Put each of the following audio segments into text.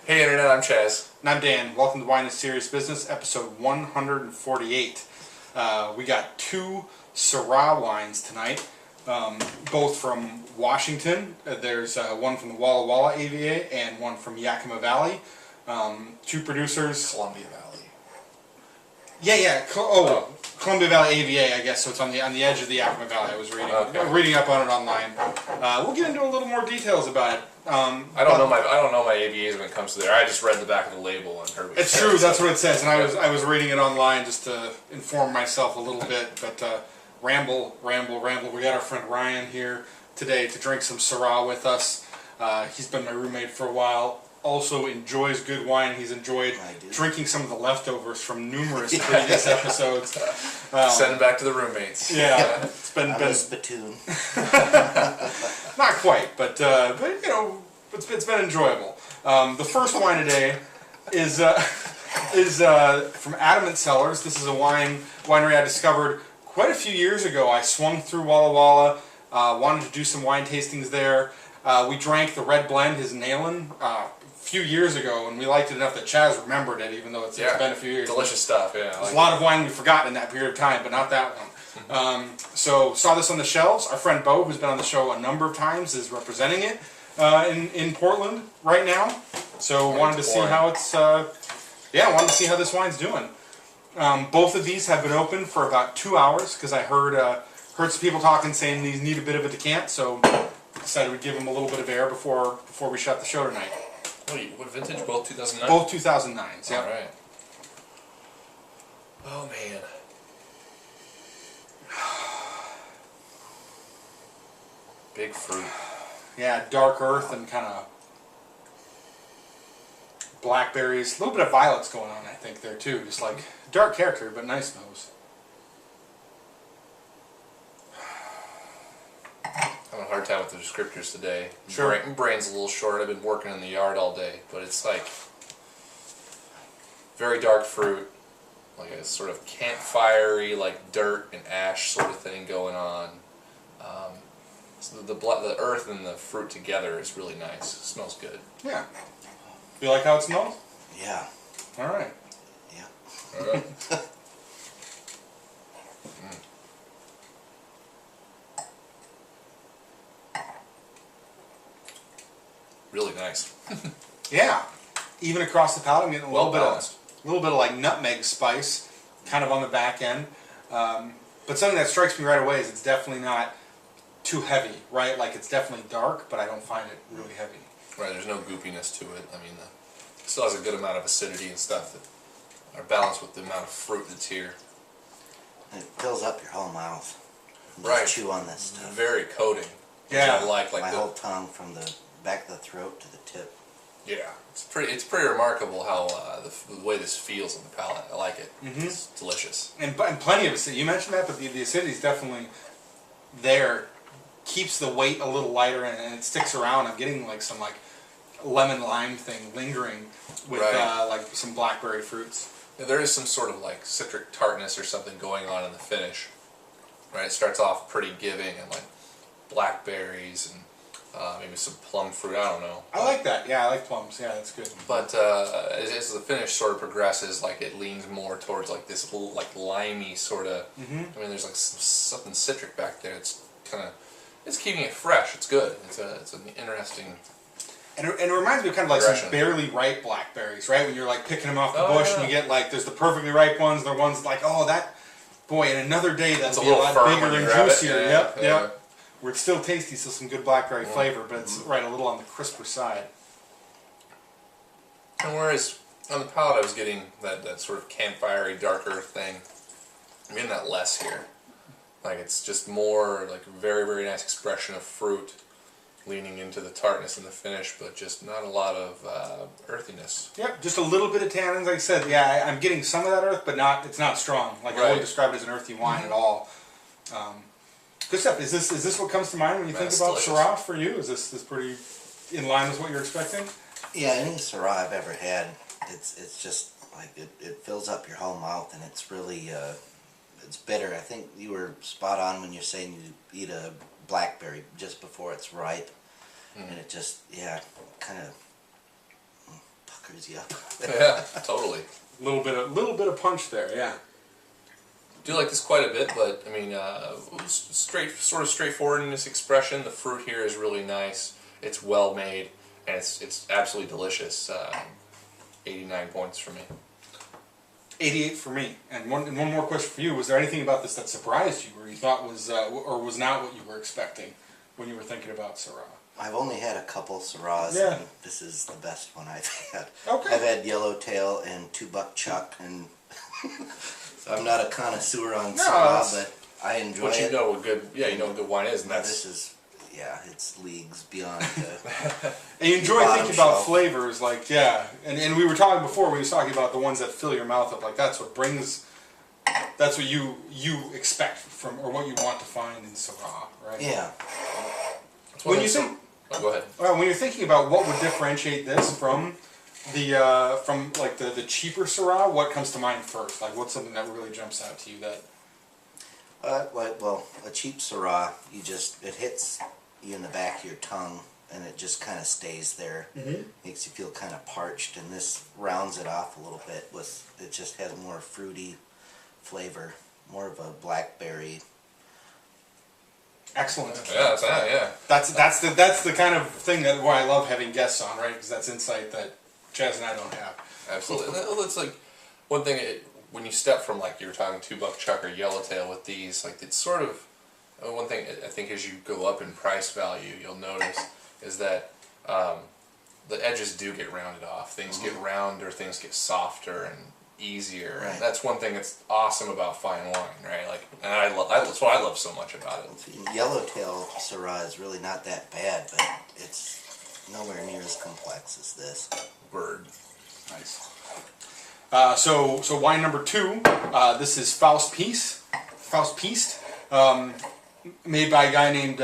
Hey Internet, I'm Chaz. And I'm Dan. Welcome to Wine is Serious Business, episode 148. We got two Syrah wines tonight, both from Washington. There's one from the Walla AVA and one from Yakima Valley. Two producers. Columbia Valley. Columbia Valley AVA, I guess. So it's on the edge of the Yakima Valley. I was reading up on it online. We'll get into a little more details about it. I don't know my AVAs when it comes to there. I just read the back of the label and heard what it's true. That's what it says, and I was reading it online just to inform myself a little bit. But ramble. We got our friend Ryan here today to drink some Syrah with us. He's been my roommate for a while. Also enjoys good wine. He's enjoyed drinking some of the leftovers from numerous previous episodes. Send them back to the roommates. Yeah, it's been spittoon. Not quite, but you know, it's been enjoyable. The first wine today is from Adamant Cellars. This is a winery I discovered quite a few years ago. I swung through Walla, wanted to do some wine tastings there. We drank the red blend, his Nailin, a few years ago, and we liked it enough that Chaz remembered it, even though it's been a few years. Delicious stuff, yeah. There's a lot of wine we've forgotten in that period of time, but not that one. So saw this on the shelves. Our friend Bo, who's been on the show a number of times, is representing it in Portland right now. So wanted to see how it's wanted to see how this wine's doing. Both of these have been open for about 2 hours because I heard some people talking saying these need a bit of a decant, so decided we'd give them a little bit of air before we shut the show tonight. What vintage? Both 2009? Both 2009s, yeah. Alright. Oh man. Big fruit. Yeah, dark earth and kind of blackberries. A little bit of violets going on, I think, there too. Just like dark character, but nice nose. Having a hard time with the descriptors today. Sure. Brain's a little short. I've been working in the yard all day, but it's like very dark fruit, like a sort of campfire-y, like dirt and ash sort of thing going on. So the earth and the fruit together is really nice. It smells good. Yeah. You like how it smells? Yeah. All right. Yeah. All right. Really nice. Yeah. Even across the palate, I'm getting a little bit of like nutmeg spice, kind of on the back end. But something that strikes me right away is it's definitely not too heavy, right? Like it's definitely dark, but I don't find it really heavy. Right, there's no goopiness to it. I mean, it still has a good amount of acidity and stuff that are balanced with the amount of fruit that's here. It fills up your whole mouth. Right. Just chew on this stuff. Very coating. Yeah. I like my whole tongue from the back of the throat to the tip. Yeah, it's pretty remarkable how the way this feels on the palate. I like it. Mm-hmm. It's delicious. And plenty of acidity. You mentioned that, but the acidity is definitely there. Keeps the weight a little lighter and it sticks around. I'm getting like some like lemon lime thing lingering with like some blackberry fruits. Yeah, there is some sort of like citric tartness or something going on in the finish. Right, it starts off pretty giving and like blackberries and maybe some plum fruit. I don't know. I like that. Yeah, I like plums. Yeah, that's good. But as the finish sort of progresses, like it leans more towards like this like limey sort of. I mean, there's like something citric back there. It's kind of keeping it fresh. It's good. It's an interesting. And it reminds me of kind of like some barely ripe blackberries, right? When you're like picking them off the bush and you get like there's the perfectly ripe ones, the ones like boy, in another day that'll be a lot bigger and juicier. Yep. Where it's still tasty, still some good blackberry flavor, but it's a little on the crisper side. And whereas on the palate I was getting that sort of campfire-y, darker thing, I'm getting that less here. Like it's just more like a very, very nice expression of fruit leaning into the tartness in the finish, but just not a lot of earthiness. Yep, just a little bit of tannins. Like I said, yeah, I'm getting some of that earth, but it's not strong. Like I wouldn't describe it as an earthy wine at all. Good stuff. Is this what comes to mind when you think about Syrah for you? Is this pretty in line with what you're expecting? Yeah, any Syrah I've ever had, it's just like it fills up your whole mouth, and it's really it's bitter. I think you were spot on when you're saying you eat a blackberry just before it's ripe, and it just kind of screws you up. Yeah, totally. Little bit of punch there, yeah. Do like this quite a bit, but I mean, sort of straightforward in its expression. The fruit here is really nice. It's well made, and it's absolutely delicious. 89 points for me. 88 for me. And one more question for you. Was there anything about this that surprised you, or you thought was or was not what you were expecting when you were thinking about Syrah? I've only had a couple Syrahs, Yeah. and this is the best one I've had. Okay. I've had Yellowtail and 2-Buck Chuck, and I'm not a connoisseur on Syrah, but I enjoy But it. you know what good, you know what good wine is, and Now, that's this is, yeah, it's leagues beyond. And you enjoy Bottom thinking about shelf. flavors, like, yeah. And we were talking before, we were talking about the ones that fill your mouth up, like that's what brings, that's what you expect from, or what you want to find in Syrah, right? Yeah. When you think, oh, go ahead. when you're thinking about what would differentiate this from the like the cheaper Syrah, what comes to mind first? Like, what's something that really jumps out to you that? Well, a cheap Syrah, it hits you in the back of your tongue, and it just kind of stays there. Makes you feel kind of parched, and this rounds it off a little bit with, it just has more fruity flavor, more of a blackberry. Excellent. Yeah, yeah. That's the kind of thing that why I love having guests on, right? Because that's insight that Chaz and I don't have. Absolutely. Well, it's like one thing when you step from, like you were talking 2-Buck Chuck or Yellowtail with these, like it's sort of one thing I think as you go up in price value, you'll notice is that the edges do get rounded off. Things get rounder, things get softer and easier. Right. And that's one thing that's awesome about fine wine, right? Like, and that's what I love so much about it. Yellowtail Syrah is really not that bad, but it's nowhere near as complex as this. Word. Nice. So wine number 2. This is Fausse Piste, made by a guy named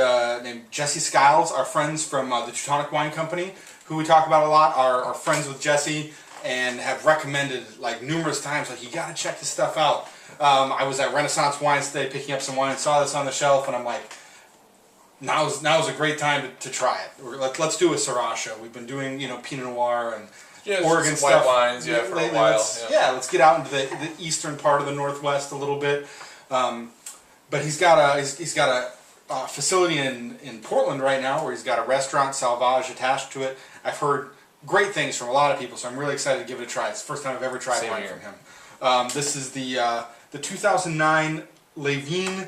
Jesse Skiles. Our friends from the Teutonic Wine Company, who we talk about a lot, are friends with Jesse and have recommended like numerous times, like, you got to check this stuff out. I was at Renaissance Wines today picking up some wine, saw this on the shelf, and I'm like, now's a great time to try it. Let's do a Syrah show. We've been doing Pinot Noir and Oregon some stuff. white wines, for a while. Let's get out into the eastern part of the Northwest a little bit. But he's got a facility in Portland right now where he's got a restaurant, Salvage, attached to it. I've heard great things from a lot of people, so I'm really excited to give it a try. It's the first time I've ever tried Same wine here. from him. This is the 2009 Les Vignes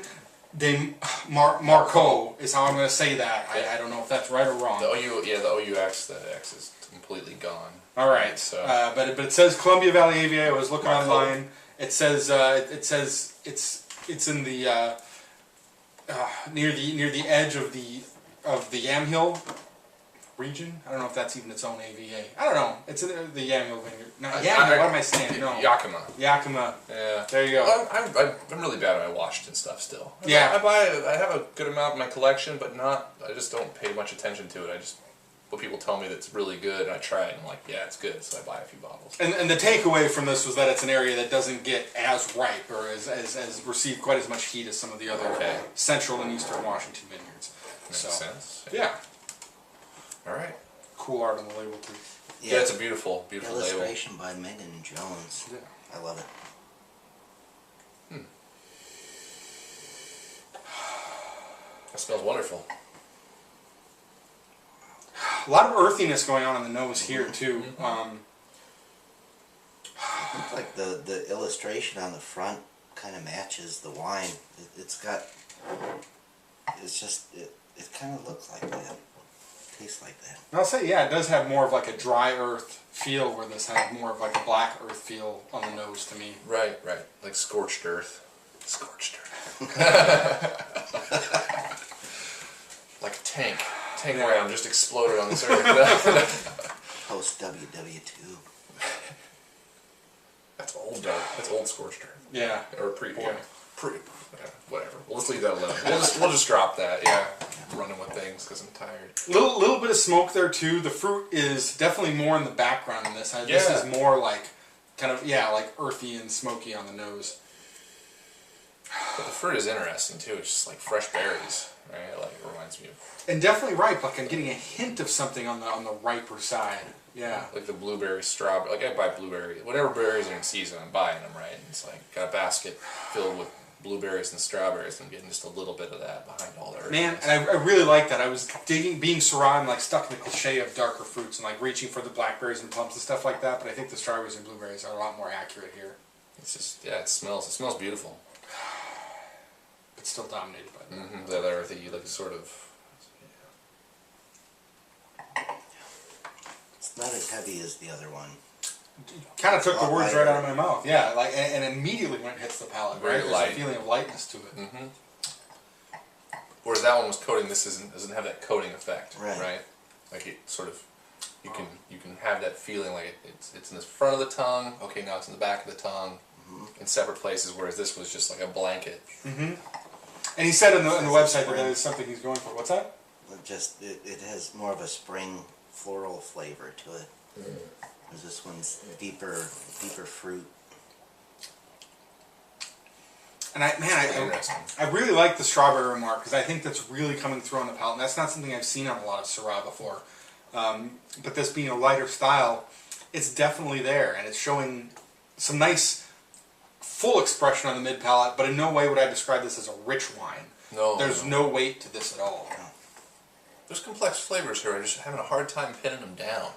de Marcoux is how I'm going to say that. I don't know if that's right or wrong. The OUX, the X is completely gone. All right, So, but it says Columbia Valley AVA. I was looking Marcoux. online. It says it's in the near the edge of the Yamhill region. I don't know if that's even its own AVA. I don't know. It's in the Yamhill Vineyard. What am I saying? No. Yakima. Yakima. Yeah. There you go. Well, I'm really bad at my Washington stuff still. Yeah. I have a good amount in my collection, but I just don't pay much attention to it. What people tell me that's really good, and I try it, and I'm like, yeah, it's good, so I buy a few bottles. And the takeaway from this was that it's an area that doesn't get as ripe or as receive quite as much heat as some of the other central and eastern Washington vineyards. Makes sense. Yeah. All right. Cool art on the label too. Yeah, it's a beautiful label. Illustration by Megan Jones. Yeah. I love it. That smells wonderful. A lot of earthiness going on in the nose here too. It's like the illustration on the front kind of matches the wine. It kind of looks like that. Tastes like that. And I'll say, yeah, it does have more of like a dry earth feel, where this has more of like a black earth feel on the nose to me. Right. Like scorched earth. Scorched earth. Like a tank. Tank round just exploded on this earth. Post WW2. That's old, Doug. That's old scorched earth. Yeah. Or whatever. Well, let's leave that alone. We'll just drop that. Yeah. Running with things because I'm tired. Little bit of smoke there too. The fruit is definitely more in the background in this. This is more like kind of like earthy and smoky on the nose. But the fruit is interesting too. It's just like fresh berries, right? Like it reminds me of. And definitely ripe. Like I'm getting a hint of something on the riper side. Yeah. Like the blueberry, strawberry. Like I buy blueberry, whatever berries are in season, I'm buying them, right? And it's like got a basket filled with blueberries and strawberries. I'm getting just a little bit of that behind all the Man, earthiness. and I really like that. I was digging, being Syrah, I'm like stuck in the cliche of darker fruits and like reaching for the blackberries and plums and stuff like that. But I think the strawberries and blueberries are a lot more accurate here. It's just, yeah, it smells beautiful. It's still dominated by that. Mm-hmm. That earthy, like sort of. It's not as heavy as the other one. Kind of took the Lot words lighter. right out of my mouth. Yeah, like and immediately when it hits the palate, Very right? There's light. a feeling of lightness to it. Mm-hmm. Whereas that one was coating. This doesn't have that coating effect, Right. Like it sort of, you can have that feeling like it's in the front of the tongue. Okay, now it's in the back of the tongue, in separate places. Whereas this was just like a blanket. Mm-hmm. And he said on the website that is something he's going for. What's that? It has more of a spring floral flavor to it. Whereas this one's deeper fruit. And Interesting. I really like the strawberry remark because I think that's really coming through on the palate. And that's not something I've seen on a lot of Syrah before. But this being a lighter style, it's definitely there, and it's showing some nice full expression on the mid palate. But in no way would I describe this as a rich wine. No, There's no weight to this at all. There's complex flavors here. I'm just having a hard time pinning them down.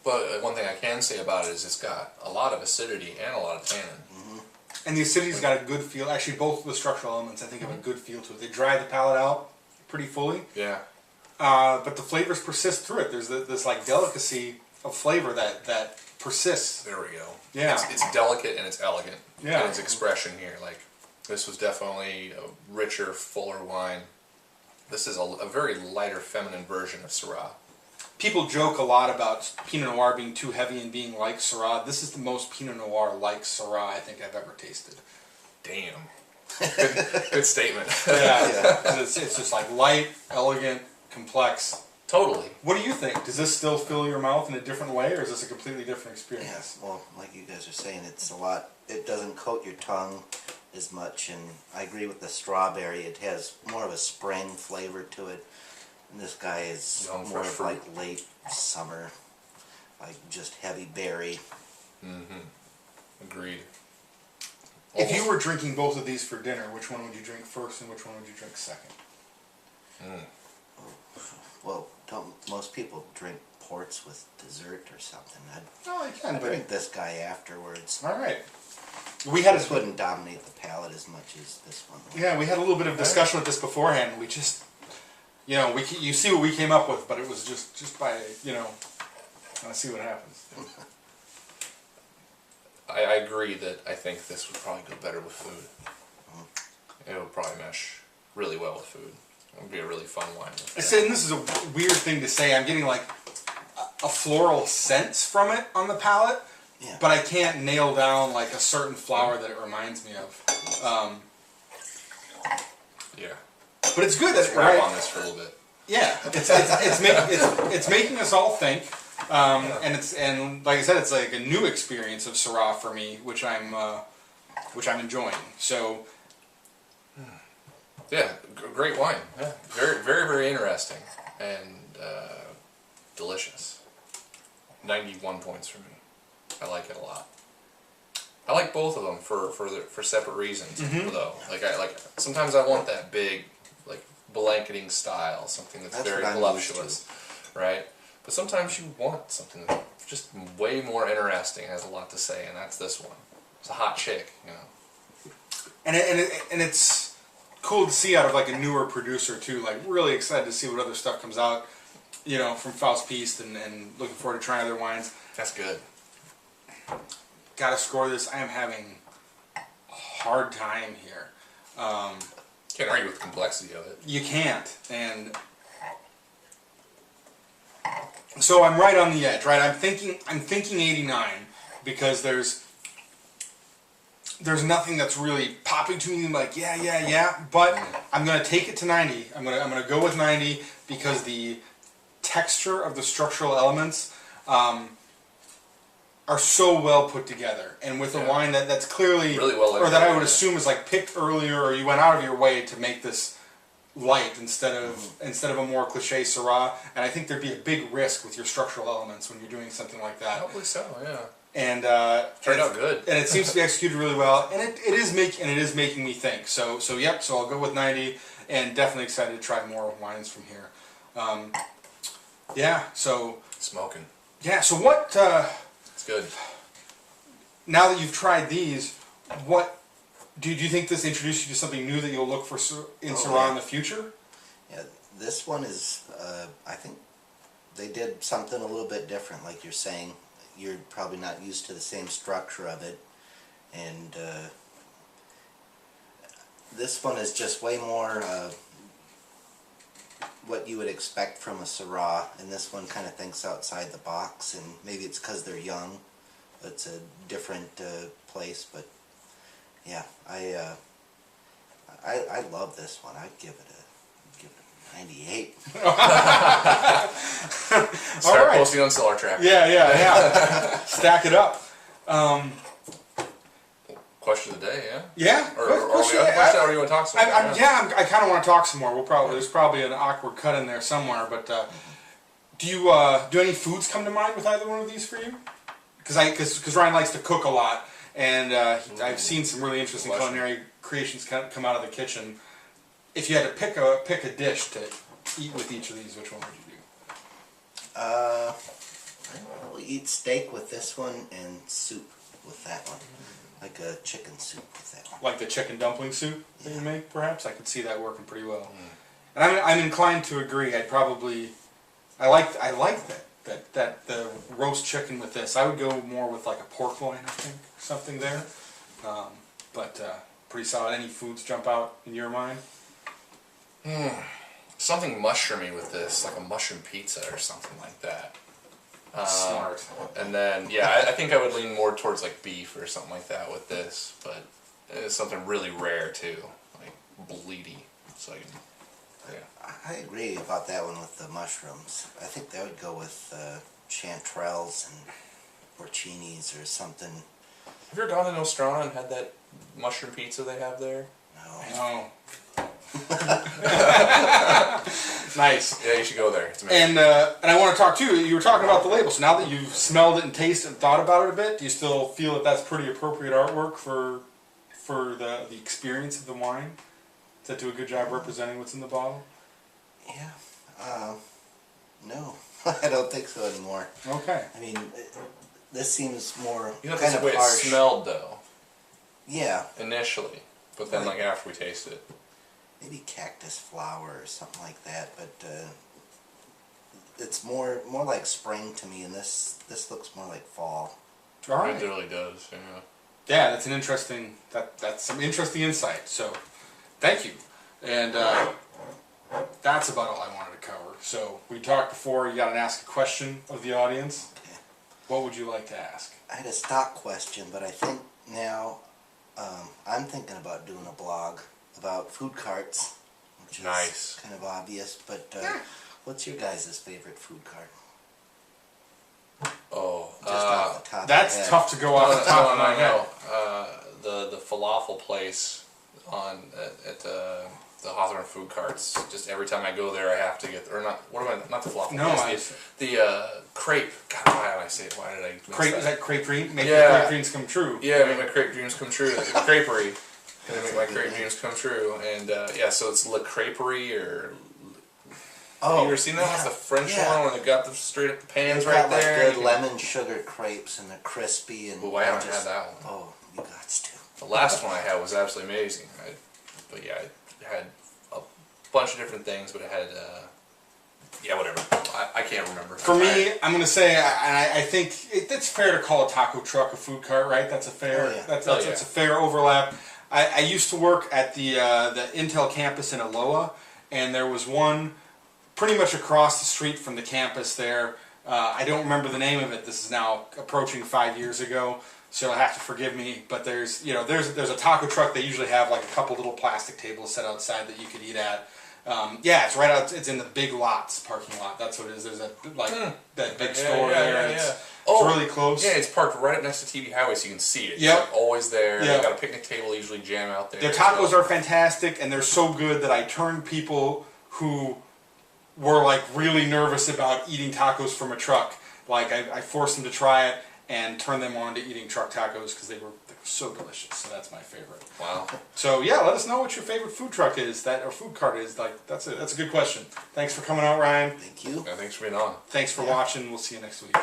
But one thing I can say about it is it's got a lot of acidity and a lot of tannin. And the acidity's got a good feel. Actually, both of the structural elements, I think, have a good feel to it. They dry the palate out pretty fully. Yeah. But the flavors persist through it. There's this like delicacy of flavor that persists. There we go. Yeah. It's delicate and it's elegant. Yeah. And its expression here. Like, this was definitely a richer, fuller wine. This is a very lighter, feminine version of Syrah. People joke a lot about Pinot Noir being too heavy and being like Syrah. This is the most Pinot Noir like Syrah I think I've ever tasted. Damn. Good statement. Yeah. It's just like light, elegant, complex. Totally. What do you think? Does this still fill your mouth in a different way, or is this a completely different experience? Yes, well, like you guys are saying, it's a lot. It doesn't coat your tongue as much, and I agree with the strawberry. It has more of a spring flavor to it. And this guy is Young, more fresh of fruit. like late summer, like just heavy berry. Agreed. If you were drinking both of these for dinner, which one would you drink first and which one would you drink second? Well, don't most people drink ports with dessert or something? Oh, I can, I'd but... drink this guy afterwards. All right. We had This wouldn't dominate the palate as much as this one. Yeah, we had a little bit of discussion with this beforehand. And we just, you see what we came up with, but it was just by, let's see what happens. I agree that I think this would probably go better with food. It would probably mesh really well with food. It would be a really fun wine. I said, and this is a weird thing to say, I'm getting like a floral sense from it on the palate, Yeah. but I can't nail down like a certain flower that it reminds me of. Yeah. But it's good. Let's That's wrap right. on this for a little bit. Yeah, it's making us all think, and like I said, it's like a new experience of Syrah for me, which I'm enjoying. So Yeah, great wine. Yeah, very, very, very interesting and delicious. 91 points for me. I like it a lot. I like both of them for separate reasons, though. Like sometimes I want that big, like blanketing style, something that's That's very what I'm voluptuous, right? But sometimes you want something that's just way more interesting, has a lot to say, and that's this one. It's a hot chick, and it's cool to see out of like a newer producer too. Like really excited to see what other stuff comes out, from Fausse, Piste, and looking forward to trying other wines. That's good. Gotta score this. I am having a hard time here. Can't argue with the complexity of it. You can't, and so I'm right on the edge. Right, I'm thinking 89 because there's nothing that's really popping to me like yeah. But I'm gonna take it to 90. I'm gonna go with 90 because the texture of the structural elements are so well put together, and with a wine that's clearly Really well or that I would integrated. assume is like picked earlier, or you went out of your way to make this light instead of a more cliche Syrah. And I think there'd be a big risk with your structural elements when you're doing something like that. Probably so, yeah. And turned out good. And it seems to be executed really well. And it is making me think. So yep. So I'll go with 90, and definitely excited to try more wines from here. Yeah. So smoking. Yeah. So what? It's good. Now that you've tried these, what do you think this introduced you to something new that you'll look for in Syrah in the future? Yeah, this one is. I think they did something a little bit different, like you're saying. You're probably not used to the same structure of it, and this one is just way more what you would expect from a Syrah, and this one kind of thinks outside the box, and maybe it's because they're young. It's a different place, but yeah, I love this one. I'd give it a 98. Start posting on Cellar Track. Yeah. Stack it up. Question of the day, yeah? Yeah. Or are we on question, or do you want to talk some more? I kind of want to talk some more. There's probably an awkward cut in there somewhere, but do any foods come to mind with either one of these for you? Because Ryan likes to cook a lot, and I've seen some really interesting culinary creations come out of the kitchen. If you had to pick a dish to eat with each of these, which one would you do? I will eat steak with this one and soup with that one, like a chicken soup with that one. Like the chicken dumpling soup that you make, perhaps. I could see that working pretty well. And I'm inclined to agree. I like that the roast chicken with this. I would go more with like a pork loin, I think, something there. But pretty solid. Any foods jump out in your mind? Something mushroomy with this, like a mushroom pizza or something like that. Smart. And then, yeah, I think I would lean more towards like beef or something like that with this, but it's something really rare too, like bleedy. So I agree about that one with the mushrooms. I think that would go with chanterelles and porcinis or something. Have you ever gone to Nostrana and had that mushroom pizza they have there? No. Nice. Yeah, you should go there. It's amazing. And I want to talk too. You were talking about the label. So now that you've smelled it and tasted and thought about it a bit, do you still feel that that's pretty appropriate artwork for the experience of the wine? Does that do a good job representing what's in the bottle? Yeah. No, I don't think so anymore. Okay. I mean, this seems more You know, kind that's of the way it harsh. smelled though. Yeah. Initially, but then like after we tasted it. Maybe cactus flower or something like that, but it's more like spring to me, and this looks more like fall. All right. It really does. Yeah. Yeah, that's an interesting. That's some interesting insight. So, thank you. And that's about all I wanted to cover. So we talked before. You got to ask a question of the audience. Okay. What would you like to ask? I had a stock question, but I think now I'm thinking about doing a blog about food carts, which is kind of obvious, but what's your guys' favorite food cart? Oh, Just off the top of That's your head. tough to go off the top of my head. The falafel place at the Hawthorne food carts. Just every time I go there, I have to get not the falafel. No, place, the crepe. God, why did I say it? Why did I? Crepe, is that crepe dream? Make Yeah. your crepe dreams come true. Yeah, make my crepe dreams come true. The creperie. And make my crepe dreams come true. And yeah, so it's Le Creperie or. Oh, you ever seen that? yeah, It's the French yeah. one where they got the straight up the pans They've right got there. like good lemon sugar crepes, and they're crispy and. Well, I haven't had that one. Oh, you got to. The last one I had was absolutely amazing. But yeah, it had a bunch of different things, but it had, yeah, whatever. I can't remember. For me, I'm going to say, and I think it's fair to call a taco truck a food cart, right? That's a fair, that's a fair overlap. I used to work at the Intel campus in Aloha, and there was one pretty much across the street from the campus there. I don't remember the name of it. This is now approaching 5 years ago, so you'll have to forgive me. But there's a taco truck. They usually have like a couple little plastic tables set outside that you could eat at. Yeah, it's right out. It's in the Big Lots parking lot. That's what it is. There's that big store there. Oh Oh, it's really close. Yeah, it's parked right up next to TV Highway, so you can see it. Yep. It's like always there. Yep. They've got a picnic table, usually jam out there. Their tacos are fantastic, and they're so good that I turned people who were like really nervous about eating tacos from a truck. Like I forced them to try it and turned them on to eating truck tacos because they were so delicious. So that's my favorite. Wow. So yeah, let us know what your favorite food truck is, or food cart is. Like that's a good question. Thanks for coming out, Ryan. Thank you. Thanks for being on. Thanks for watching. We'll see you next week.